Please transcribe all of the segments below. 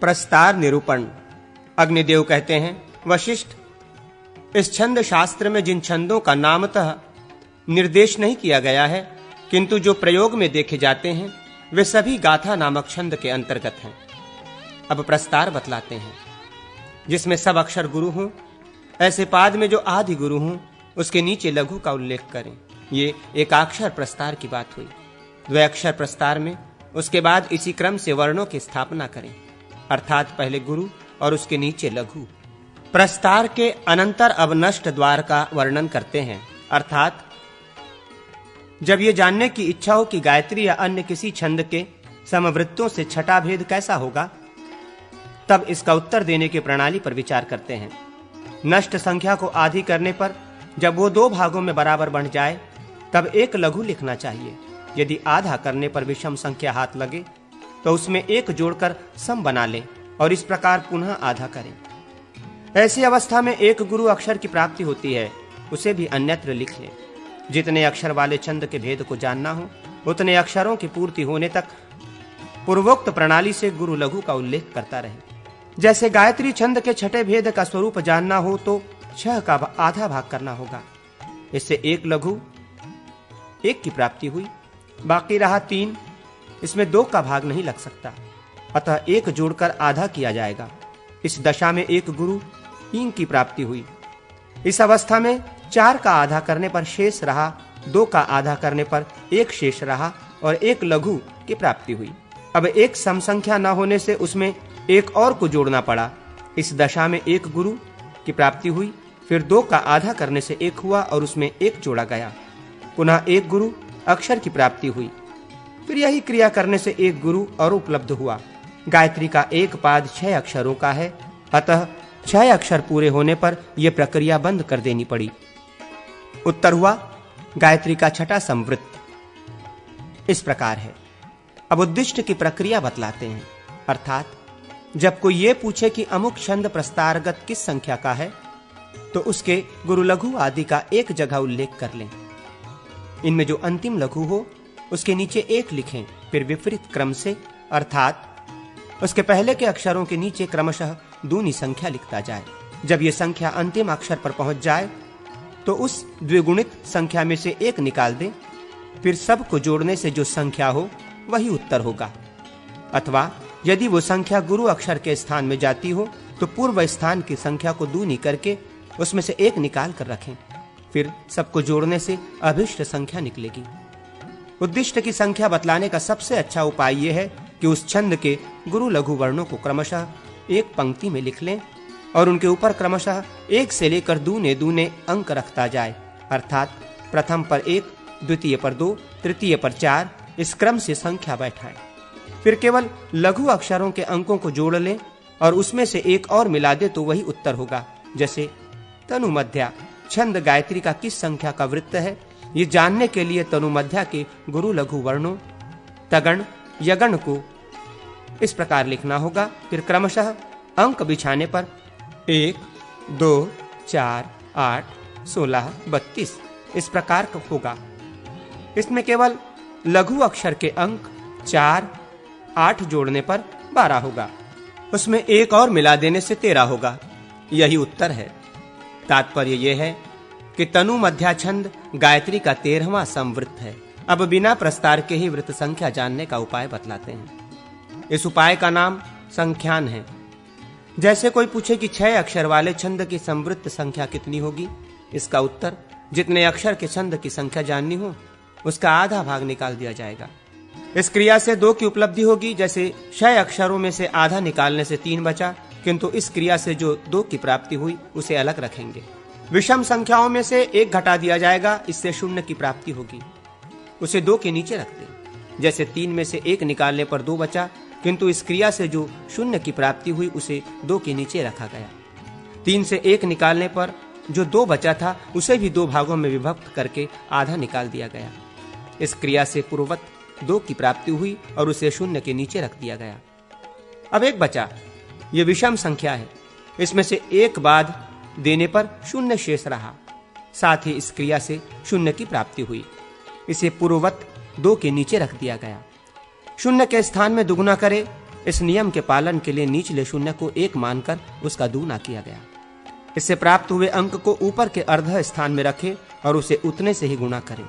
प्रस्तार निरूपण। अग्निदेव कहते हैं, वशिष्ठ, इस छंद शास्त्र में जिन छंदों का नामतः निर्देश नहीं किया गया है किंतु जो प्रयोग में देखे जाते हैं वे सभी गाथा नामक छंद के अंतर्गत हैं। अब प्रस्तार बतलाते हैं, जिसमें सब अक्षर गुरु हों, ऐसे पाद में जो आदि गुरु हों उसके नीचे लघु का उल्लेख करें। ये एकाक्षर प्रस्तार की बात हुई। द्वयाक्षर प्रस्तार में उसके बाद इसी क्रम से वर्णों की स्थापना करें, अर्थात पहले गुरु और उसके नीचे लघु। प्रस्तार के अनंतर अब नष्ट द्वार का वर्णन करते हैं, अर्थात जब ये जानने की इच्छा हो कि गायत्री या अन्य किसी छंद के समवृत्तों से छठा भेद कैसा होगा, तब इसका उत्तर देने की प्रणाली पर विचार करते हैं। नष्ट संख्या को आधी करने पर जब वो दो भागों में बराबर बन जाए तब एक लघु लिखना चाहिए। यदि आधा करने पर विषम संख्या हाथ लगे तो उसमें एक जोड़कर सम बना लें और इस प्रकार पुनः आधा करें। ऐसी अवस्था में एक गुरु अक्षर की प्राप्ति होती है, उसे भी अन्यत्र लिख लें। जितने अक्षर वाले छंद के भेद को जानना हो उतने अक्षरों की पूर्ति होने तक पूर्वोक्त प्रणाली से गुरु लघु का उल्लेख करता रहे। जैसे गायत्री छंद के छठे भेद का स्वरूप जानना हो तो 6 का आधा भाग करना होगा। इससे एक लघु 1 की प्राप्ति हुई, बाकी रहा 3। इसमें 2 का भाग नहीं लग सकता, अतः 1 जोड़कर आधा किया जाएगा। इस दशा में एक गुरु 3 की प्राप्ति हुई। इस अवस्था में 4 का आधा करने पर शेष रहा, 2 का आधा करने पर 1 शेष रहा और 1 लघु की प्राप्ति हुई। अब एक सम संख्या न होने से उसमें एक और को जोड़ना पड़ा। इस दशा में 1 गुरु की प्राप्ति हुई, फिर 2 का आधा करने से 1 हुआ और उसमें 1 जोड़ा गया। पुनः 1 गुरु अक्षर की प्राप्ति हुई, फिर यही क्रिया करने से 1 गुरु और उपलब्ध हुआ। गायत्री का एक पाद 6 अक्षरों का है, अतः 6 अक्षर पूरे होने पर यह प्रक्रिया बंद कर देनी पड़ी। उत्तर हुआ गायत्री का छठा संवृत्त इस प्रकार है। अब उद्दिष्ट की प्रक्रिया बतलाते हैं, अर्थात जब कोई ये पूछे कि अमुक छंद प्रस्तारगत किस संख्या का है तो उसके गुरु लघु आदि का एक जगह उल्लेख कर लें। इनमें जो अंतिम लघु हो उसके नीचे 1 लिखें, फिर विपरीत क्रम से, अर्थात उसके पहले के अक्षरों के नीचे क्रमशः दूनी संख्या लिखता जाए। जब यह संख्या अंतिम अक्षर पर पहुंच जाए तो उस द्विगुणित संख्या में से 1 निकाल दें, फिर सब को जोड़ने से जो संख्या हो वही उत्तर होगा। अथवा यदि वो संख्या गुरु अक्षर के स्थान में जाती हो तो पूर्व स्थान की संख्या को दूनी करके उसमें से 1 निकाल कर रखें, फिर सबको जोड़ने से अभिष्ट संख्या निकलेगी। उद्दिष्ट की संख्या बतलाने का सबसे अच्छा उपाय यह है कि उस छंद के गुरु लघु वर्णों को क्रमशः एक पंक्ति में लिख लें और उनके ऊपर क्रमशः 1 से लेकर दूने दूने अंक रखता जाए, अर्थात प्रथम पर 1, द्वितीय पर 2, तृतीय पर 4, इस क्रम से संख्या बैठाएं। फिर केवल लघु अक्षरों के अंकों को जोड़ लें और उसमें से 1 और मिला दे तो वही उत्तर होगा। जैसे तनुमध्या छंद गायत्री का किस संख्या का वृत्त है, ये जानने के लिए तनुमध्या के गुरु लघु वर्णों तगण यगण को इस प्रकार लिखना होगा। फिर क्रमशः अंक बिछाने पर 1, 2, 4, 8, 16, 32 इस प्रकार का होगा। इसमें केवल लघु अक्षर के अंक 4, 8 जोड़ने पर 12 होगा, उसमें 1 और मिला देने से 13 होगा। यही उत्तर है। तात्पर्य यह है कि तनु मध्या छंद गायत्री का 13वां संवृत्त है। अब बिना प्रस्तार के ही वृत्त संख्या जानने का उपाय बतलाते हैं। इस उपाय का नाम संख्यान है। जैसे कोई पूछे कि 6 अक्षर वाले छंद की संवृत्त संख्या कितनी होगी, इसका उत्तर जितने अक्षर के छंद की संख्या जाननी हो उसका आधा भाग निकाल दिया जाएगा। इस क्रिया से 2 की उपलब्धि होगी। जैसे 6 अक्षरों में से आधा निकालने से 3 बचा, किंतु इस क्रिया से जो 2 की प्राप्ति हुई उसे अलग रखेंगे। विषम संख्याओं में से 1 घटा दिया जाएगा, इससे 0 की प्राप्ति होगी, उसे 2 के नीचे रख दें। जैसे 3 में से 1 निकालने पर 2 बचा, किंतु इस क्रिया से जो 0 की प्राप्ति हुई उसे 2 के नीचे रखा गया। 3 से 1 निकालने पर जो 2 बचा था उसे भी 2 भागों में विभक्त करके आधा निकाल दिया गया। इस क्रिया से पूर्ववत 2 की प्राप्ति हुई और उसे 0 के नीचे रख दिया गया। अब 1 बचा, ये विषम संख्या है। इसमें से 1 बाद देने पर 0 शेष रहा, साथ ही इस क्रिया से 0 की प्राप्ति हुई। इसे पूर्ववत 2 के नीचे रख दिया गया। 0 के स्थान में दुगुना करे इस नियम के पालन के लिए निचले शून्य को 1 मानकर उसका दूना किया गया। इससे प्राप्त हुए अंक को ऊपर के अर्ध स्थान में रखें और उसे उतने से ही गुणा करें।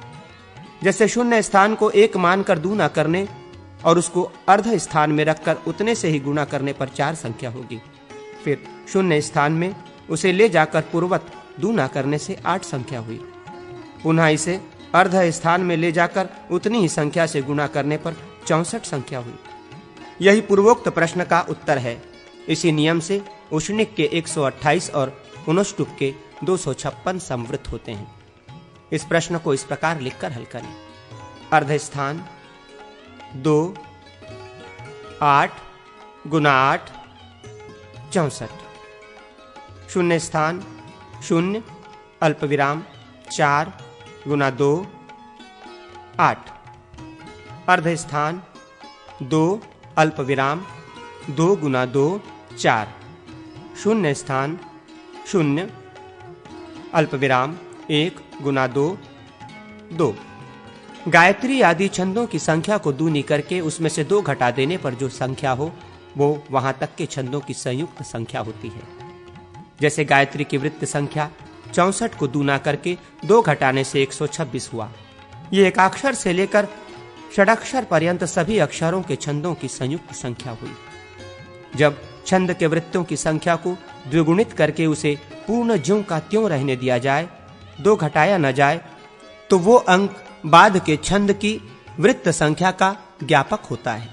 जैसे शून्य स्थान को 1 मानकर दूना करने और उसको अर्ध स्थान में रखकर उतने से ही गुणा करने पर 4 संख्या होगी। फिर शून्य स्थान में उसे ले जाकर पूर्वत दूना करने से 8 संख्या हुई। पुनः इसे अर्ध स्थान में ले जाकर उतनी ही संख्या से गुणा करने पर 64 संख्या हुई। यही पूर्वोक्त प्रश्न का उत्तर है। इसी नियम से उष्णिक के 128 और उनष्टुप के 256 संवृत होते हैं। इस प्रश्न को इस प्रकार लिखकर हल करें। अर्ध स्थान 2 8 गुना 8 64। शून्य स्थान 0 अल्प विराम 4 गुना 2 8। अर्ध स्थान 2 अल्प विराम 2 गुना 2 4। शून्य स्थान 0 अल्प विराम 1 गुना 2 2। गायत्री आदि छंदों की संख्या को दूनी करके उसमें से 2 घटा देने पर जो संख्या हो वो वहां तक के छंदों की संयुक्त संख्या होती है। जैसे गायत्री की वृत्त संख्या 64 को दूना करके 2 घटाने से 126 हुआ। ये एकाक्षर से लेकर षडाक्षर पर्यंत सभी अक्षरों के छंदों की संयुक्त संख्या हुई। जब छंद के वृत्तों की संख्या को द्विगुणित करके उसे पूर्ण ज्यों का त्यों रहने दिया जाए, 2 घटाया न जाए, तो वो अंक बाद के छंद की वृत्त संख्या का ज्ञापक होता है।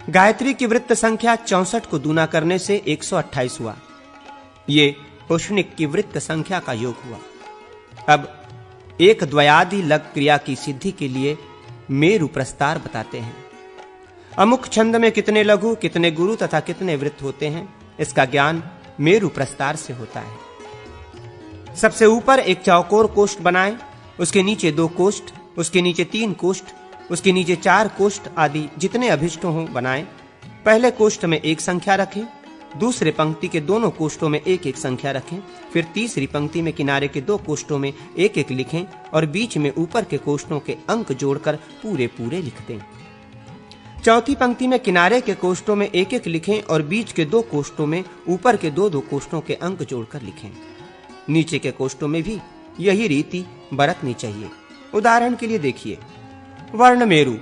गायत्री की वृत्त संख्या 64 को दूना करने से 128 हुआ। ये उष्णिक की वृत्त संख्या का योग हुआ। अब एक द्वयादि लग क्रिया की सिद्धि के लिए मेरु प्रस्तार बताते हैं। अमुक छंद में कितने लघु, कितने गुरु तथा कितने वृत्त होते हैं, इसका ज्ञान मेरु प्रस्तार से होता है। सबसे ऊपर एक चौकोर कोष्ठ बनाएं, उसके नीचे 2 कोष्ठ, उसके नीचे 3 कोष्ठ, उसके नीचे 4 कोष्ठ आदि जितने अभिष्ट हों बनाएं। पहले कोष्ठ में 1 संख्या रखें, दूसरे पंक्ति के दोनों कोष्ठों में 1-1 संख्या रखें, फिर तीसरी पंक्ति में किनारे के 2 कोष्ठों में 1-1 लिखें और बीच में ऊपर के कोष्ठों के अंक जोड़कर पूरे पूरे लिख दें। चौथी पंक्ति में किनारे के कोष्ठों में 1-1 लिखें और बीच के 2 कोष्ठों में ऊपर के 2-2 कोष्ठों के अंक जोड़कर लिखें। नीचे के कोष्ठों में भी यही रीति बरतनी चाहिए। उदाहरण के लिए देखिए, वर्ण मेरु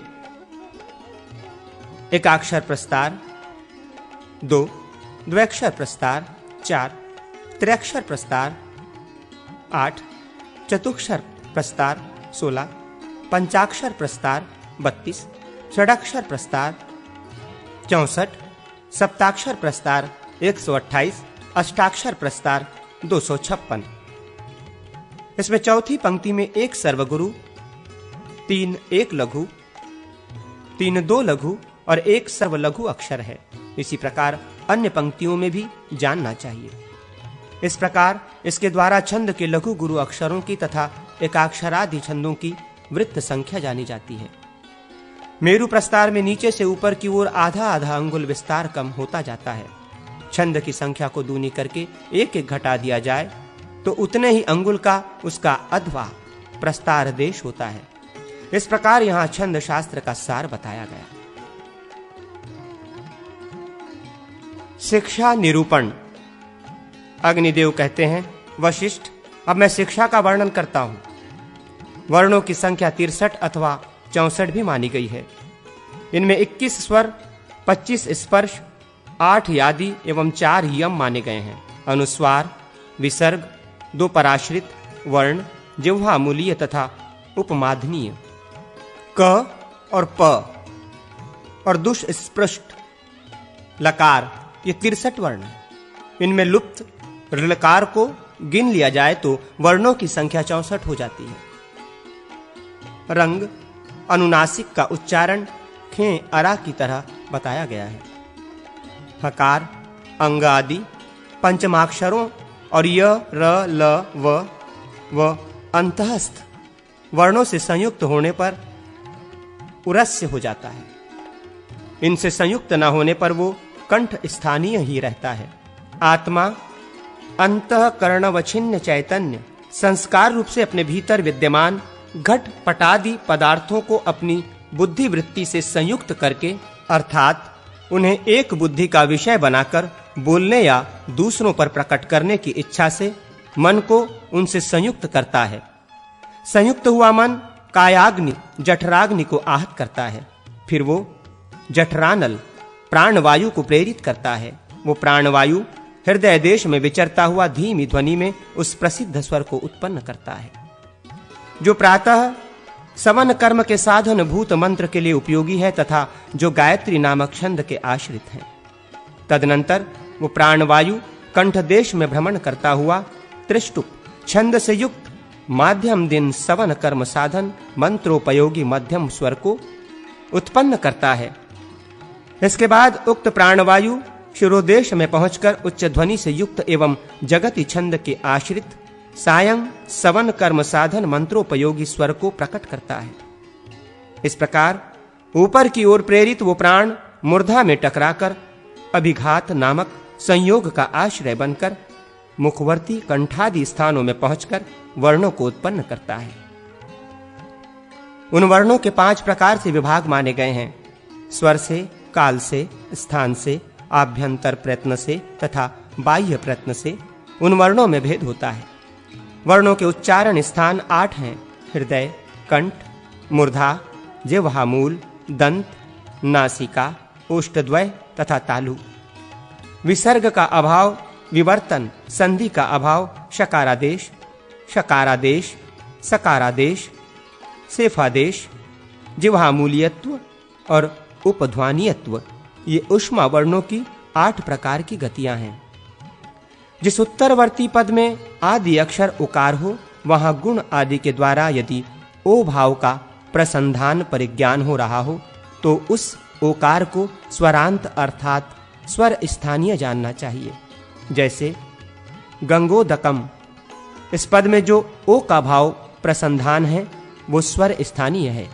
एकाक्षर प्रस्तार 2, द्वैक्षर प्रस्तार 4, त्र्यक्षर प्रस्तार 8, चतुक्षर प्रस्तार 16, पंचाक्षर प्रस्तार 32, षडाक्षर प्रस्तार 64, सप्ताक्षर प्रस्तार 128, अष्टाक्षर प्रस्तार 256। इसमें चौथी पंक्ति में 1 सर्वगुरु, 3 1 लघु, 3 2 लघु और 1 सर्वलघु अक्षर है। इसी प्रकार अन्य पंक्तियों में भी जानना चाहिए। इस प्रकार इसके द्वारा छंद के लघु गुरु अक्षरों की तथा एकाक्षरादि छंदों की वृत्त संख्या जानी जाती है। मेरु प्रस्तार में नीचे से ऊपर की ओर आधा आधा अंगुल विस्तार कम होता जाता है। छंद की संख्या को दूनी करके 1-1 घटा दिया जाए तो उतने ही अंगुल का उसका अध्वा प्रस्तार देश होता है। इस प्रकार यहां छंद शास्त्र का सार बताया गया। शिक्षा निरूपण। अग्निदेव कहते हैं, वशिष्ठ, अब मैं शिक्षा का वर्णन करता हूं। वर्णों की संख्या 63 अथवा 64 भी मानी गई है। इनमें 21 स्वर, 25 स्पर्श, 8 यादि एवं 4 यम माने गए हैं। अनुस्वार, विसर्ग, 2 पराश्रित वर्ण, जिह्वा मूलीय तथा उपमाधनीय, क और प और दुष्स्पृष्ट लकार, ये 63 वर्ण हैं। इनमें लुप्त ऋलकार को गिन लिया जाए तो वर्णों की संख्या 64 हो जाती है। रंग, अनुनासिक का उच्चारण खे अरा की तरह बताया गया है। हकार, अंग आदि पंचमाक्षरों और य, र, ल, व अंतःस्थ वर्णों से संयुक्त होने पर उरस्य हो जाता है। इनसे संयुक्त न होने पर वो कंठ स्थानीय ही रहता है। आत्मा अंतःकरणवच्छिन्न चैतन्य संस्कार रूप से अपने भीतर विद्यमान घट पटादि पदार्थों को अपनी बुद्धि वृत्ति से संयुक्त करके अर्थात उन्हें एक बुद्धि का विषय बनाकर बोलने या दूसरों पर प्रकट करने की इच्छा से मन को उनसे संयुक्त करता है। संयुक्त हुआ मन कायाग्नि जठराग्नि को आहत करता है। फिर वो जठरानल प्राणवायु को प्रेरित करता है। वो प्राणवायु हृदय देश में विचरता हुआ धीमी ध्वनि में उस प्रसिद्ध स्वर को उत्पन्न करता है, जो प्रातः सवन कर्म के साधन भूत मंत्र के लिए उपयोगी है तथा जो गायत्री नामक छंद के आश्रित है। तदनंतर वो प्राणवायु कंठ देश में भ्रमण करता हुआ त्रिष्टुप छंद से युक्त माध्यम दिन सवन कर्म साधन मंत्रोपयोगी मध्यम स्वर को उत्पन्न करता है। इसके बाद उक्त प्राणवायु शिरोदेश में पहुंचकर उच्च ध्वनि से युक्त एवं जगति छंद के आश्रित सायं सवन कर्म साधन मंत्रोपयोगी स्वर को प्रकट करता है। इस प्रकार ऊपर की ओर प्रेरित वो प्राण मूर्धा में टकराकर अभिघात नामक संयोग का आश्रय बनकर मुखवर्ती कंठादि स्थानों में पहुंचकर वर्णों को उत्पन्न करता है। उन वर्णों के 5 प्रकार से विभाग माने गए हैं। स्वर से, काल से, स्थान से, आभ्यंतर प्रयत्न से तथा बाह्य प्रयत्न से उन वर्णों में भेद होता है। वर्णों के उच्चारण स्थान 8 हैं: हृदय, कंठ, मूर्धा, जिह्वा मूल, दंत, नासिका, ओष्ठद्वय तथा तालु। विसर्ग का अभाव, विवर्तन, संधि का अभाव, शकारादेश, शकारादेश, सकारादेश, सेफादेश, जिह्वामूलीयत्व और उपध्वानीयत्व, ये ऊष्मा वर्णों की 8 प्रकार की गतियां हैं। जिस उत्तरवर्ती पद में आदि अक्षर उकार हो, वहां गुण आदि के द्वारा यदि ओ भाव का प्रसंधान परिज्ञान हो रहा हो तो उस ओकार को स्वरांत अर्थात स्वर स्थानीय जानना चाहिए। जैसे गंगोदकम, इस पद में जो ओ का भाव प्रसंधान है वो स्वर स्थानीय है।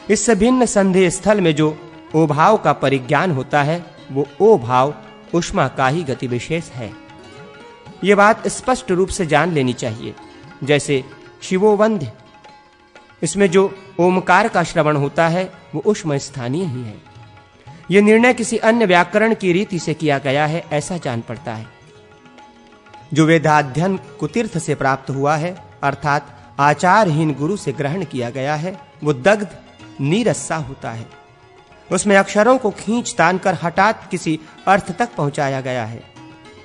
इससे भिन्न संधि स्थल में जो ओ भाव का परिज्ञान होता है वो ओ भाव ऊष्मा का ही गति विशेष है। ये बात स्पष्ट रूप से जान लेनी चाहिए। जैसे शिवोवंध्य, इसमें जो ओमकार का श्रवण होता है वो ऊष्मा स्थानीय ही है। यह निर्णय किसी अन्य व्याकरण की रीति से किया गया है ऐसा जान पड़ता है। जो वेदाध्ययन कुतीर्थ से प्राप्त हुआ है अर्थात आचारहीन गुरु से ग्रहण किया गया है, वो दग्ध नीरस सा होता है। उसमें अक्षरों को खींच तान कर हठात किसी अर्थ तक पहुंचाया गया है,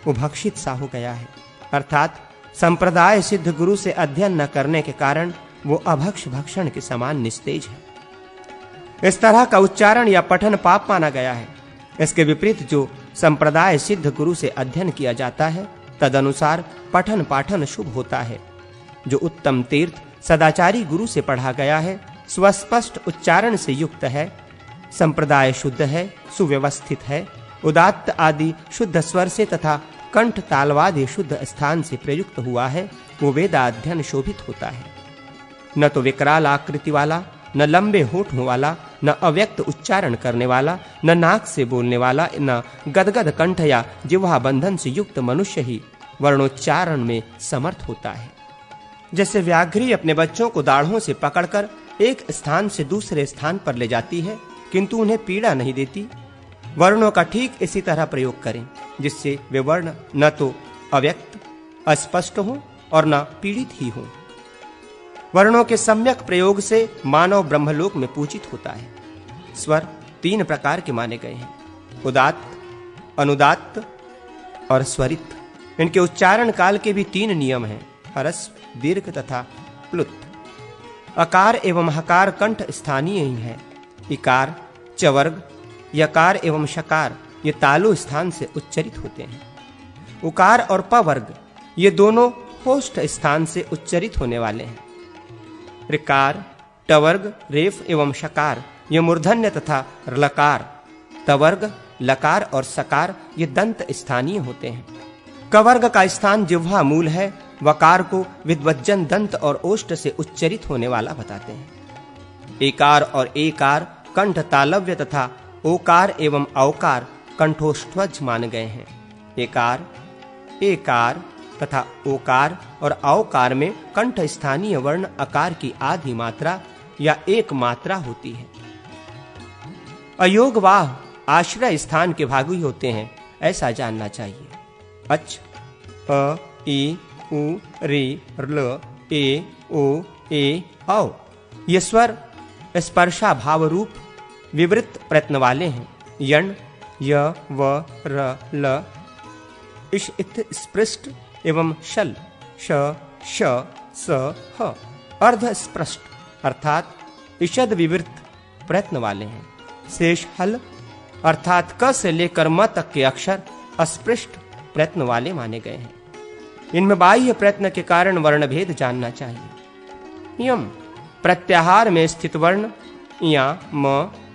वो भक्षित सा हो गया है। अर्थात संप्रदाय सिद्ध गुरु से अध्ययन न करने के कारण वो अभक्ष भक्षण के समान निस्तेज है। इस तरह का उच्चारण या पठन पाप माना गया है। इसके विपरीत जो संप्रदाय सिद्ध गुरु से अध्ययन किया जाता है तदनुसार पठन पाठन शुभ होता है। जो उत्तम तीर्थ सदाचारी गुरु से पढ़ा गया है, स्वस्पष्ट उच्चारण से युक्त है, संप्रदाय शुद्ध है, सुव्यवस्थित है, उदात्त आदि शुद्ध स्वर से तथा कंठ तालवादि शुद्ध स्थान से प्रयुक्त हुआ है, वो वेदाध्ययन शोभित होता है। न तो विकराल आकृति वाला, न लंबे होठों वाला, न अव्यक्त उच्चारण करने वाला, न नाक से बोलने वाला, न गदगद कंठ या जिह्वा बंधन से युक्त मनुष्य ही वर्णोच्चारण में समर्थ होता है। जैसे व्याघ्री अपने बच्चों को दाढ़ों से पकड़कर एक स्थान से दूसरे स्थान पर ले जाती है किंतु उन्हें पीड़ा नहीं देती, वर्णों का ठीक इसी तरह प्रयोग करें जिससे वे वर्ण न तो अव्यक्त अस्पष्ट हो और न पीड़ित ही हो। वर्णों के सम्यक प्रयोग से मानव ब्रह्मलोक में पूजित होता है। स्वर 3 प्रकार के माने गए हैं: उदात्त, अनुदात्त और स्वरित। इनके उच्चारण काल के भी 3 नियम हैं: ह्रस्व, दीर्घ तथा प्लुत। अकार एवं हकार कंठ स्थानीय ही है। इकार, चवर्ग, यकार एवं शकार ये तालु स्थान से उच्चरित होते हैं। उकार और पवर्ग ये दोनों होष्ठ स्थान से उच्चरित होने वाले हैं। ऋकार, टवर्ग, रेफ एवं शकार ये मूर्धन्य तथा लकार, तवर्ग, लकार और सकार ये दंत स्थानीय होते हैं। कवर्ग का स्थान जिह्वा मूल है। वकार को विद्वज्जन दंत और ओष्ठ से उच्चरित होने वाला बताते हैं। एकार और एकार कंठ तालव्य तथा ओकार एवं औकार कंठोष्ठ्वज माने गए हैं। एकार, एकार तथा ओकार और औकार में कंठ स्थानीय वर्ण अकार की आधी मात्रा या एक मात्रा होती है। अयोगवाह आश्रय स्थान के भाग ही होते हैं, ऐसा जानना चाहिए। अच, अ, ई, उ, री, ल, ए, ओ, ए, औ ये स्वर स्पर्शा भाव रूप विवृत प्रयत्न वाले हैं। यण, य, व, र, ल, इश, इत, स्पृष्ट एवं शल, श, श, स, ह अर्ध स्पृष्ट अर्थात इषद विवृत प्रयत्न वाले हैं। शेष हल अर्थात क से लेकर म तक के अक्षर अस्पृष्ट प्रयत्न वाले माने गए हैं। इनमें बाह्य प्रयत्न के कारण वर्ण भेद जानना चाहिए। यम प्रत्याहार में स्थित वर्ण या, म,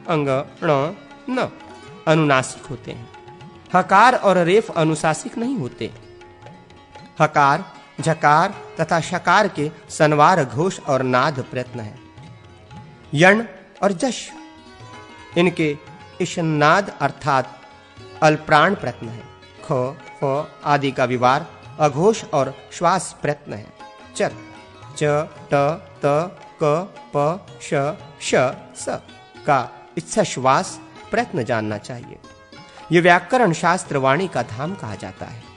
अंग, ण, न अनुनासिक होते हैं। हकार और रेफ अनुशासिक नहीं होते। हकार, झकार तथा शकार के संवार घोष और नाद प्रयत्न है। यण और जश इनके ईशनाद अर्थात अल्प्राण प्रयत्न है। ख, फ आदि का विवार अघोष और श्वास प्रयत्न है। चर, च, ट, त, क, प, श, श, स का इच्छा श्वास प्रयत्न जानना चाहिए। यह व्याकरण शास्त्र वाणी का धाम कहा जाता है।